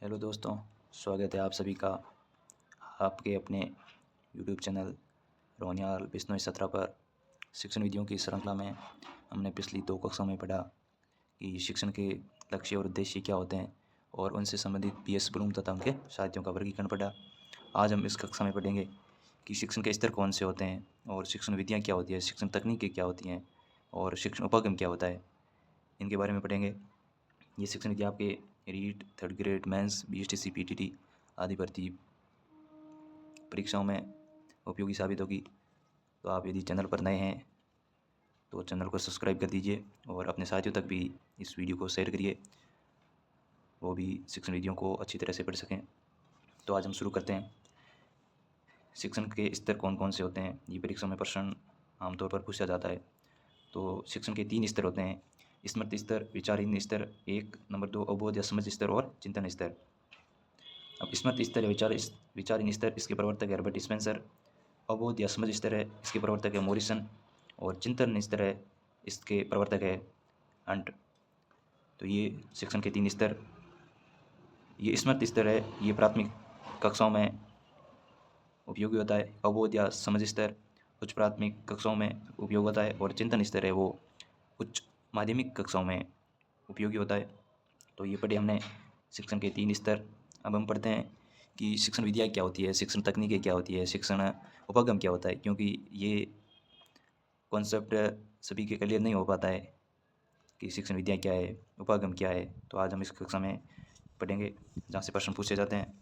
Hello दोस्तों, स्वागत है आप सभी का आपके अपने यूट्यूब चैनल रोनियाल बिश्नोई 17 पर। शिक्षण विधियों की श्रृंखला में हमने पिछली 2 कक्षाओं में पढ़ा कि शिक्षण के लक्ष्य और उद्देश्य क्या होते हैं और उनसे संबंधित पी.एस. ब्लूम तथा उनके साहित्यों का वर्गीकरण पढ़ा। आज हम इस कक्षा में पढ़ेंगे कि शिक्षण के स्तर कौन से होते हैं और शिक्षण विधियाँ क्या होती है, शिक्षण तकनीकें क्या होती हैं और शिक्षण उपागम क्या होता है, इनके बारे में पढ़ेंगे। ये शिक्षण विधि आपके REET, third grade, mains, BSTC, PTT आदि भर्ती परीक्षाओं में उपयोगी साबित होगी। तो आप यदि चैनल पर नए हैं तो चैनल को सब्सक्राइब कर दीजिए और अपने साथियों तक भी इस वीडियो को शेयर करिए, वो भी शिक्षण विधियों को अच्छी तरह से पढ़ सकें। तो आज हम शुरू करते हैं। शिक्षण के स्तर कौन कौन से होते हैं, ये परीक्षा में प्रश्न आमतौर पर पूछा जाता है। तो शिक्षण के 3 स्तर होते हैं: स्मृति स्तर, विचारहीन स्तर 1, नंबर 2 अवबोध या समझ स्तर और चिंतन स्तर। अब स्मृति स्तर या विचारहीन स्तर, इसके प्रवर्तक है हर्बर्ट स्पेंसर। अवबोध या समझ स्तर है, इसके प्रवर्तक है मॉरिसन। और चिंतन स्तर है, इसके प्रवर्तक है हंट। तो ये शिक्षण के 3 स्तर। ये स्मृति स्तर है, ये प्राथमिक कक्षाओं में उपयोगी होता है। अवबोध या समझ स्तर उच्च प्राथमिक कक्षाओं में उपयोग होता है और चिंतन स्तर है वो उच्च माध्यमिक कक्षाओं में उपयोगी होता है। तो ये पढ़े हमने शिक्षण के 3 स्तर। अब हम पढ़ते हैं कि शिक्षण विधियाँ क्या होती है, शिक्षण तकनीकें क्या होती है, शिक्षण उपागम क्या होता है, क्योंकि ये कॉन्सेप्ट सभी के क्लियर नहीं हो पाता है कि शिक्षण विधियाँ क्या है, उपागम क्या है। तो आज हम इस कक्षा में पढ़ेंगे जहाँ से प्रश्न पूछे जाते हैं।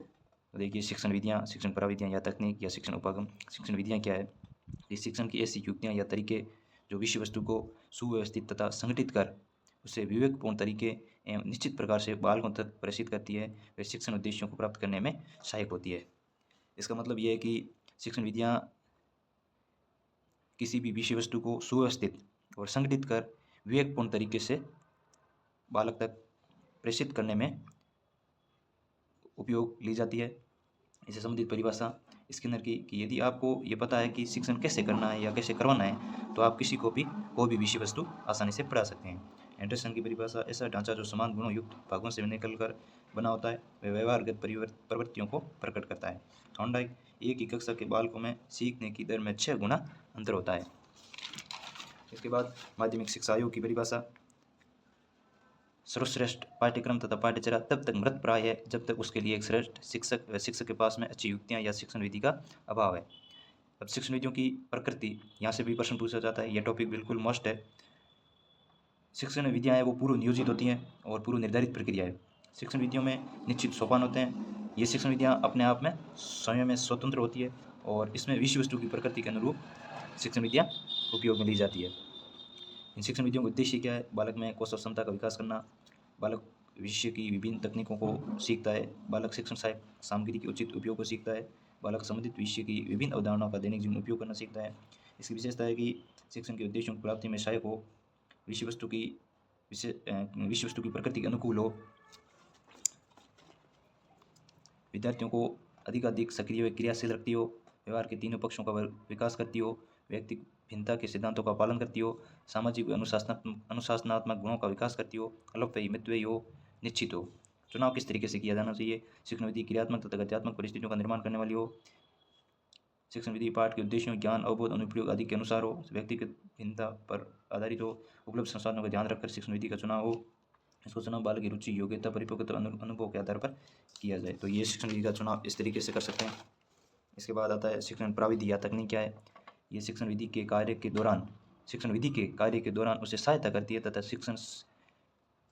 तो देखिए, शिक्षण विधियाँ, शिक्षण प्रविधियाँ या तकनीक या शिक्षण उपागम। शिक्षण विधियाँ क्या है? ये शिक्षण की ऐसी युक्तियाँ या तरीके जो विषय वस्तु को सुव्यवस्थित तथा संगठित कर उसे विवेकपूर्ण तरीके एवं निश्चित प्रकार से बालकों तक प्रेषित करती है, वे शिक्षण उद्देश्यों को प्राप्त करने में सहायक होती है। इसका मतलब ये है कि शिक्षण विधियाँ किसी भी विषय वस्तु को सुव्यवस्थित और संगठित कर विवेकपूर्ण तरीके से बालक तक प्रेषित करने में उपयोग ली जाती है। इससे संबंधित परिभाषा स्किनर की कि यदि आपको ये पता है कि शिक्षण कैसे करना है या कैसे करवाना है तो आप किसी को भी कोई भी विषय वस्तु आसानी से पढ़ा सकते हैं। एंडरसन की परिभाषा ऐसा ढांचा जो समान गुणों युक्त भागों से निकलकर बना होता है, वह व्यवहारगत प्रवृत्तियों को प्रकट करता है। थॉर्नडाइक, एक ही कक्षा के बालकों में सीखने की दर में 6 गुना अंतर होता है। इसके बाद माध्यमिक शिक्षा आयोग की परिभाषा, सर्वश्रेष्ठ पाठ्यक्रम तथा पाठ्यचर्या तब तक मृत प्राय है जब तक उसके लिए एक श्रेष्ठ शिक्षक व शिक्षक के पास में अच्छी युक्तियाँ या शिक्षण विधि का अभाव है। अब शिक्षण विधियों की प्रकृति, यहाँ से भी प्रश्न पूछा जाता है। यह टॉपिक बिल्कुल मस्ट है। शिक्षण विधियाँ हैं वो पूर्व नियोजित होती हैं और पूर्व निर्धारित प्रक्रिया है। शिक्षण विधियों में निश्चित सोपान होते हैं। ये शिक्षण विधियाँ अपने आप में स्वयं में स्वतंत्र होती है और इसमें विषय वस्तु की प्रकृति के अनुरूप शिक्षण विधियाँ उपयोग में ली जाती है। इन शिक्षण विधियों का उद्देश्य क्या है? बालक में कौशल क्षमता का विकास करना, बालक विषय की विभिन्न तकनीकों को सीखता है, बालक शिक्षण सामग्री के उचित उपयोग को सीखता है, बालक संबंधित विषय की विभिन्न अवधारणाओं का दैनिक जीवन में उपयोग करना सीखता है। इसकी विशेषता है कि शिक्षण के उद्देश्यों की प्राप्ति में सहायक हो, विषय वस्तु की प्रकृति के अनुकूल हो, विद्यार्थियों को अधिकाधिक सक्रिय व क्रियाशील रखती हो, व्यवहार के तीनों पक्षों का विकास करती हो, व्यक्ति भिन्नता के सिद्धांतों का पालन करती हो, सामाजिक व अनुशासनात्मक गुणों का विकास करती हो, अल्पव्ययी मितव्ययी हो, निश्चित हो। चुनाव किस तरीके से किया जाना चाहिए? शिक्षण विधि क्रियात्मक तथा गत्यात्मक परिस्थितियों का निर्माण करने वाली हो। शिक्षण विधि पाठ के उद्देश्यों, ज्ञान, अवबोध, अनुप्रयोग आदि के अनुसार हो, व्यक्तिगत भिन्नता पर आधारित हो, उपलब्ध संसाधनों का ध्यान रखकर शिक्षण विधि का चुनाव हो। इसको चुनाव बालक की रुचि, योग्यता, परिपक्वता, अनुभव के आधार पर किया जाए। तो ये शिक्षण विधि का चुनाव इस तरीके से कर सकते हैं। इसके बाद आता है शिक्षण प्रविधि या तकनीक क्या है? ये शिक्षण विधि के कार्य के दौरान उसे सहायता करती है तथा शिक्षण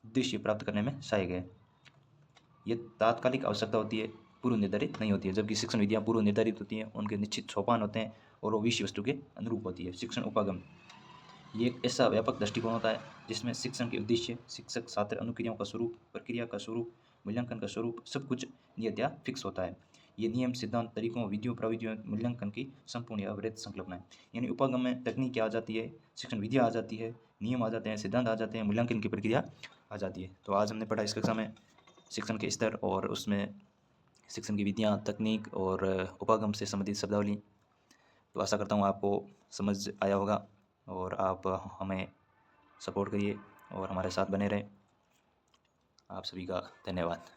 उद्देश्य प्राप्त करने में सहायक है। ये तात्कालिक आवश्यकता होती है, पूर्व निर्धारित नहीं होती है, जबकि शिक्षण विधियाँ पूर्व निर्धारित होती हैं, उनके निश्चित सोपान होते हैं और वो विषय वस्तु के अनुरूप होती है। शिक्षण उपागम, ये एक ऐसा व्यापक दृष्टिकोण होता है जिसमें शिक्षण के उद्देश्य, शिक्षक छात्र अनुक्रियाओं का स्वरूप, प्रक्रिया का स्वरूप, मूल्यांकन का स्वरूप सब कुछ नियत या फिक्स होता है। ये नियम, सिद्धांत, तरीकों, विधियों, प्रविधियों, मूल्यांकन की संपूर्ण या वृहत संकल्पना है। यानी उपागम में तकनीक आ जाती है, शिक्षण विधियाँ आ जाती है, नियम आ जाते हैं, सिद्धांत आ जाते हैं, मूल्यांकन की प्रक्रिया आ जाती है। तो आज हमने पढ़ा इस कक्षा में शिक्षण के स्तर और उसमें शिक्षण की विधियाँ, तकनीक और उपागम से संबंधित शब्दावली। तो आशा करता हूँ आपको समझ आया होगा और आप हमें सपोर्ट करिए और हमारे साथ बने रहें। आप सभी का धन्यवाद।